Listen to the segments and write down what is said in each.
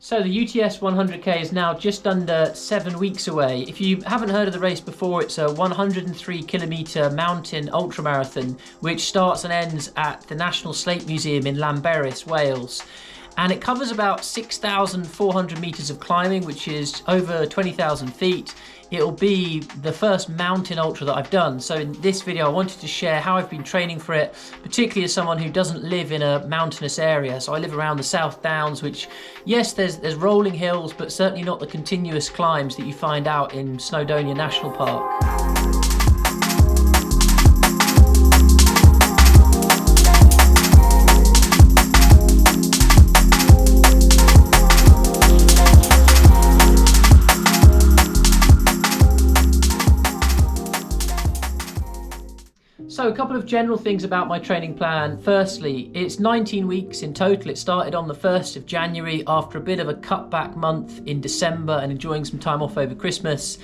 So the UTS100K is now just under 7 weeks away. If you haven't heard of the race before, it's a 103-kilometre mountain ultramarathon which starts and ends at the National Slate Museum in Llanberis, Wales. And it covers about 6,400 metres of climbing, which is over 20,000 feet. It'll be the first mountain ultra that I've done. So in this video, I wanted to share how I've been training for it, particularly as someone who doesn't live in a mountainous area. So I live around the South Downs, which, yes, there's rolling hills, but certainly not the continuous climbs that you find out in Snowdonia National Park. So a couple of general things about my training plan. Firstly, it's 19 weeks in total. It started on the 1st of January after a bit of a cutback month in December and enjoying some time off over Christmas.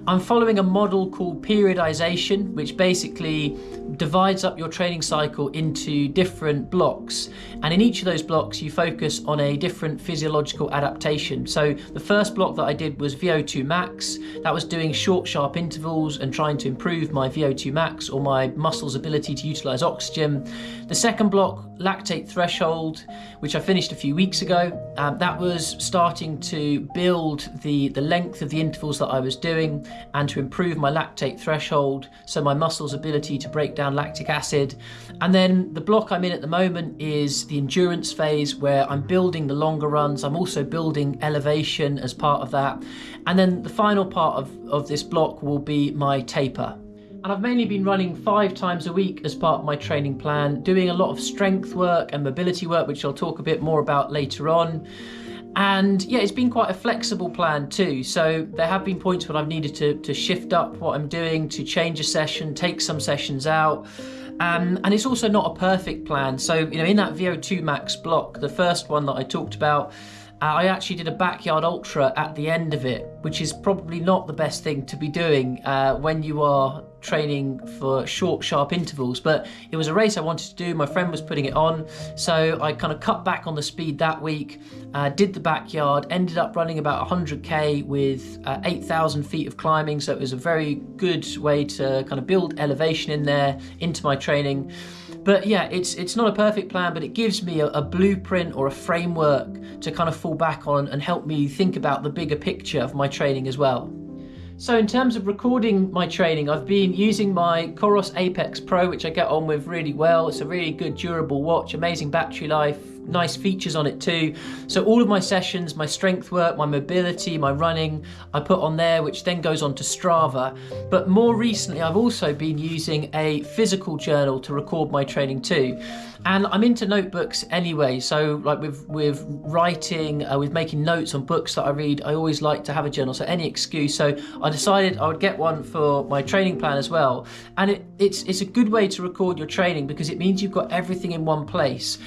I'm following a model called periodization, which basically divides up your training cycle into different blocks. And in each of those blocks, you focus on a different physiological adaptation. So the first block that I did was VO2 max. That was doing short, sharp intervals and trying to improve my VO2 max, or my muscle's ability to utilize oxygen. The second block, lactate threshold, which I finished a few weeks ago. That was starting to build the length of the intervals that I was doing and to improve my lactate threshold, so my muscle's ability to break down lactic acid. And then the block I'm in at the moment is the endurance phase, where I'm building the longer runs. I'm also building elevation as part of that. And then the final part of this block will be my taper. And I've mainly been running 5 times a week as part of my training plan, doing a lot of strength work and mobility work, which I'll talk a bit more about later on. And yeah, it's been quite a flexible plan too. So there have been points when I've needed to shift up what I'm doing, to change a session, take some sessions out. And it's also not a perfect plan. So, in that VO2 max block, the first one that I talked about, I actually did a backyard ultra at the end of it, which is probably not the best thing to be doing when you are training for short, sharp intervals. But it was a race I wanted to do. My friend was putting it on, so I kind of cut back on the speed that week, did the backyard, ended up running about 100K with 8,000 feet of climbing. So it was a very good way to kind of build elevation in there into my training. But yeah, it's not a perfect plan, but it gives me a blueprint or a framework to kind of fall back on and help me think about the bigger picture of my training as well. So in terms of recording my training, I've been using my Coros Apex Pro, which I get on with really well. It's a really good, durable watch, amazing battery life, nice features on it too. So all of my sessions, my strength work, my mobility, my running, I put on there, which then goes on to Strava. But more recently, I've also been using a physical journal to record my training too. And I'm into notebooks anyway, so like with writing, with making notes on books that I read, I always like to have a journal, so any excuse. So I decided I would get one for my training plan as well. And it's a good way to record your training because it means you've got everything in one place.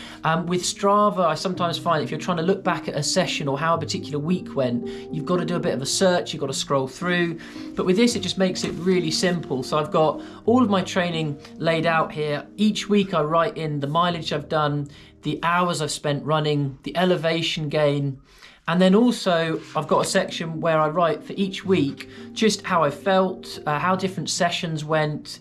With Strava, I sometimes find if you're trying to look back at a session or how a particular week went, you've got to do a bit of a search, you've got to scroll through. But with this, it just makes it really simple. So I've got all of my training laid out here. Each week I write in the mileage I've done, the hours I've spent running, the elevation gain, and then also I've got a section where I write for each week just how I felt, how different sessions went.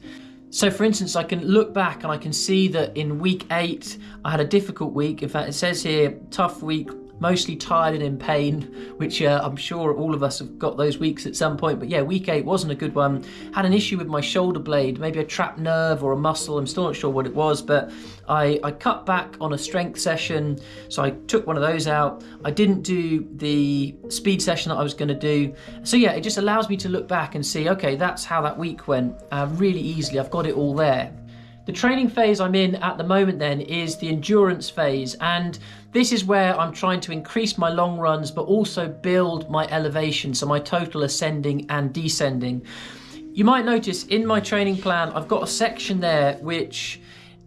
So for instance, I can look back and I can see that in week 8 I had a difficult week. In fact, it says here, tough week, mostly tired and in pain, which I'm sure all of us have got those weeks at some point. But yeah, week 8 wasn't a good one. Had an issue with my shoulder blade, maybe a trapped nerve or a muscle. I'm still not sure what it was, but I cut back on a strength session. So I took one of those out. I didn't do the speed session that I was going to do. So yeah, it just allows me to look back and see, okay, that's how that week went really easily. I've got it all there. The training phase I'm in at the moment then is the endurance phase, and this is where I'm trying to increase my long runs but also build my elevation, so my total ascending and descending. You might notice in my training plan I've got a section there which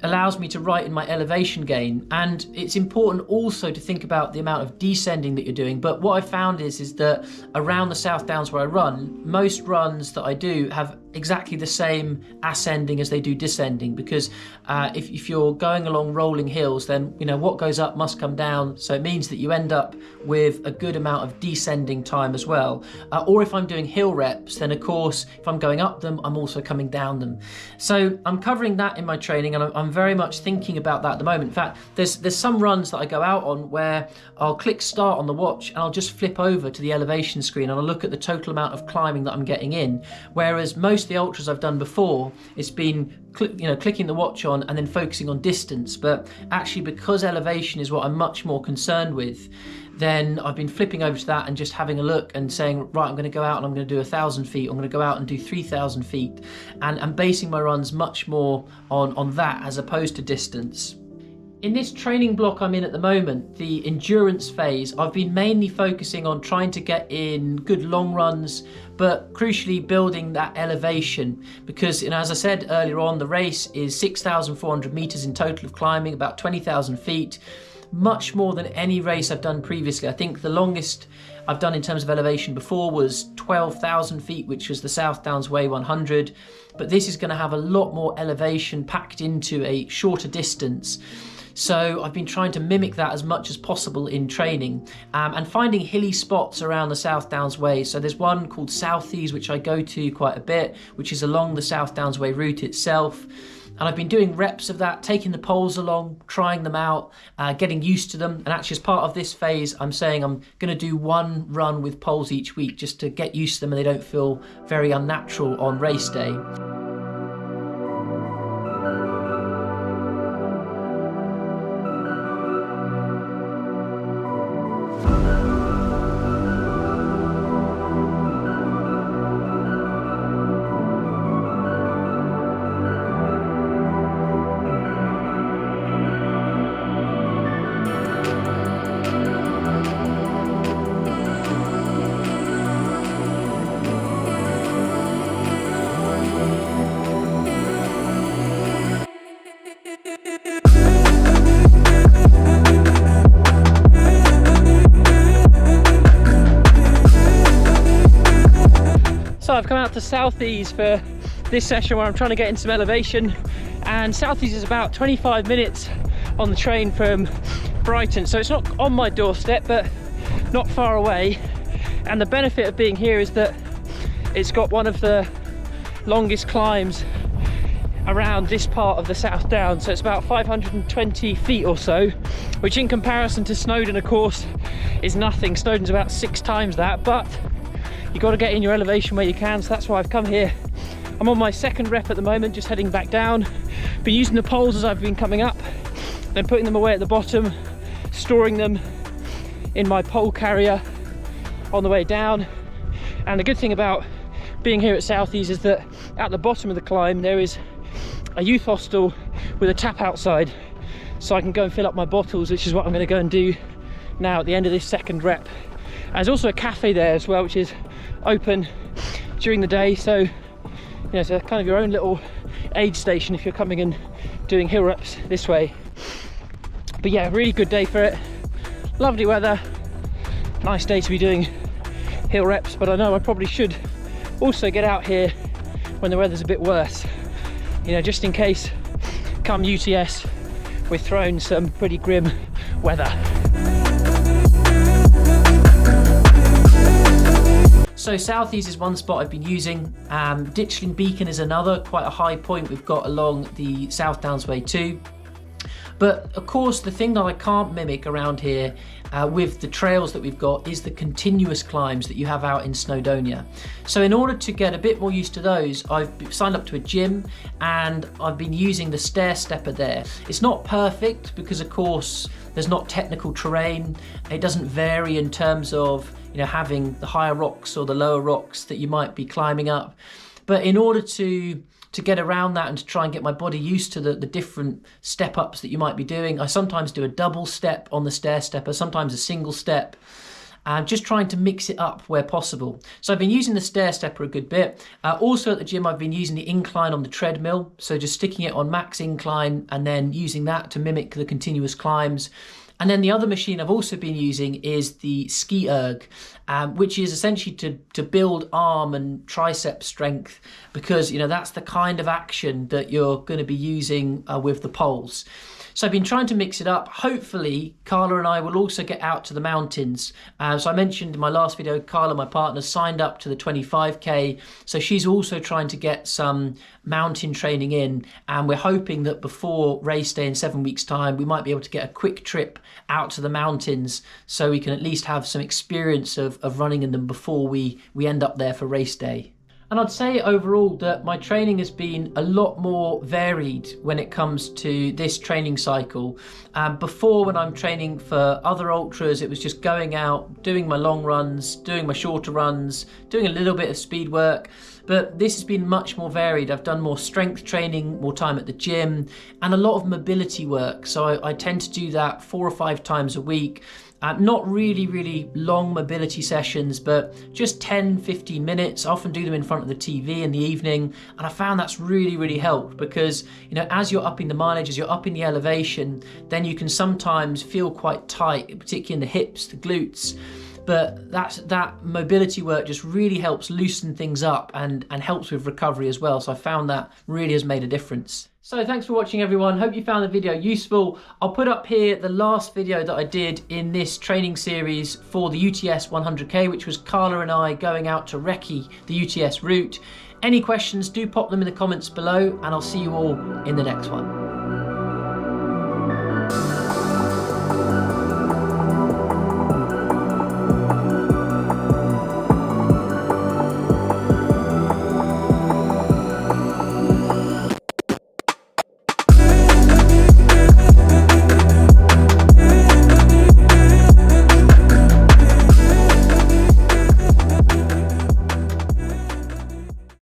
allows me to write in my elevation gain, and it's important also to think about the amount of descending that you're doing. But what I found is that around the South Downs where I run, most runs that I do have exactly the same ascending as they do descending, because if you're going along rolling hills, then what goes up must come down, so it means that you end up with a good amount of descending time as well. Or if I'm doing hill reps, then of course if I'm going up them, I'm also coming down them. So I'm covering that in my training, and I'm very much thinking about that at the moment. In fact, there's some runs that I go out on where I'll click start on the watch and I'll just flip over to the elevation screen and I'll look at the total amount of climbing that I'm getting in, whereas most of the ultras I've done before, it's been clicking the watch on and then focusing on distance. But actually, because elevation is what I'm much more concerned with, then I've been flipping over to that and just having a look and saying, right, I'm going to go out and I'm going to do 1,000 feet, I'm going to go out and do 3,000 feet, and basing my runs much more on that as opposed to distance. In this training block I'm in at the moment, the endurance phase, I've been mainly focusing on trying to get in good long runs, but crucially building that elevation, because as I said earlier on, the race is 6,400 meters in total of climbing, about 20,000 feet, much more than any race I've done previously. I think the longest I've done in terms of elevation before was 12,000 feet, which was the South Downs Way 100, but this is going to have a lot more elevation packed into a shorter distance. So I've been trying to mimic that as much as possible in training, and finding hilly spots around the South Downs Way. So there's one called Southease, which I go to quite a bit, which is along the South Downs Way route itself. And I've been doing reps of that, taking the poles along, trying them out, getting used to them. And actually, as part of this phase, I'm saying I'm going to do one run with poles each week just to get used to them and they don't feel very unnatural on race day. So I've come out to Southease for this session where I'm trying to get in some elevation, and Southease is about 25 minutes on the train from Brighton, so it's not on my doorstep but not far away. And the benefit of being here is that it's got one of the longest climbs around this part of the South Downs, so it's about 520 feet or so, which in comparison to Snowdon of course is nothing. Snowdon's about 6 times that, but you've got to get in your elevation where you can, so that's why I've come here. I'm on my second rep at the moment, just heading back down. Been using the poles as I've been coming up, then putting them away at the bottom, storing them in my pole carrier on the way down. And the good thing about being here at Southease is that at the bottom of the climb there is a youth hostel with a tap outside, so I can go and fill up my bottles, which is what I'm going to go and do now at the end of this second rep. And there's also a cafe there as well, which is open during the day, so it's a kind of your own little aid station if you're coming and doing hill reps this way. But yeah, really good day for it, lovely weather, nice day to be doing hill reps. But I know I probably should also get out here when the weather's a bit worse, just in case come UTS we're thrown some pretty grim weather. So Southease is one spot I've been using. Ditchling Beacon is another, quite a high point we've got along the South Downs Way too. But of course the thing that I can't mimic around here with the trails that we've got is the continuous climbs that you have out in Snowdonia. So in order to get a bit more used to those, I've signed up to a gym and I've been using the stair stepper there. It's not perfect because of course there's not technical terrain. It doesn't vary in terms of having the higher rocks or the lower rocks that you might be climbing up. But in order to get around that and to try and get my body used to the different step ups that you might be doing, I sometimes do a double step on the stair stepper, sometimes a single step, and just trying to mix it up where possible. So I've been using the stair stepper a good bit. Also at the gym I've been using the incline on the treadmill, so just sticking it on max incline and then using that to mimic the continuous climbs. And then the other machine I've also been using is the ski erg, which is essentially to build arm and tricep strength, because that's the kind of action that you're going to be using with the poles. So I've been trying to mix it up. Hopefully, Carla and I will also get out to the mountains. So I mentioned in my last video, Carla, my partner, signed up to the 25K. So she's also trying to get some mountain training in. And we're hoping that before race day in 7 weeks' time, we might be able to get a quick trip out to the mountains so we can at least have some experience of running in them before we end up there for race day. And I'd say overall that my training has been a lot more varied when it comes to this training cycle. Before, when I'm training for other ultras, it was just going out, doing my long runs, doing my shorter runs, doing a little bit of speed work. But this has been much more varied. I've done more strength training, more time at the gym, and a lot of mobility work. So I tend to do that 4 or 5 times a week. Not really long mobility sessions, but just 10-15 minutes. I often do them in front of the TV in the evening, and I found that's really helped, because as you're upping the mileage, as you're upping the elevation, then you can sometimes feel quite tight, particularly in the hips, the glutes. But that mobility work just really helps loosen things up and helps with recovery as well. So I found that really has made a difference. So thanks for watching, everyone. Hope you found the video useful. I'll put up here the last video that I did in this training series for the UTS100K, which was Carla and I going out to recce the UTS route. Any questions, do pop them in the comments below, and I'll see you all in the next one.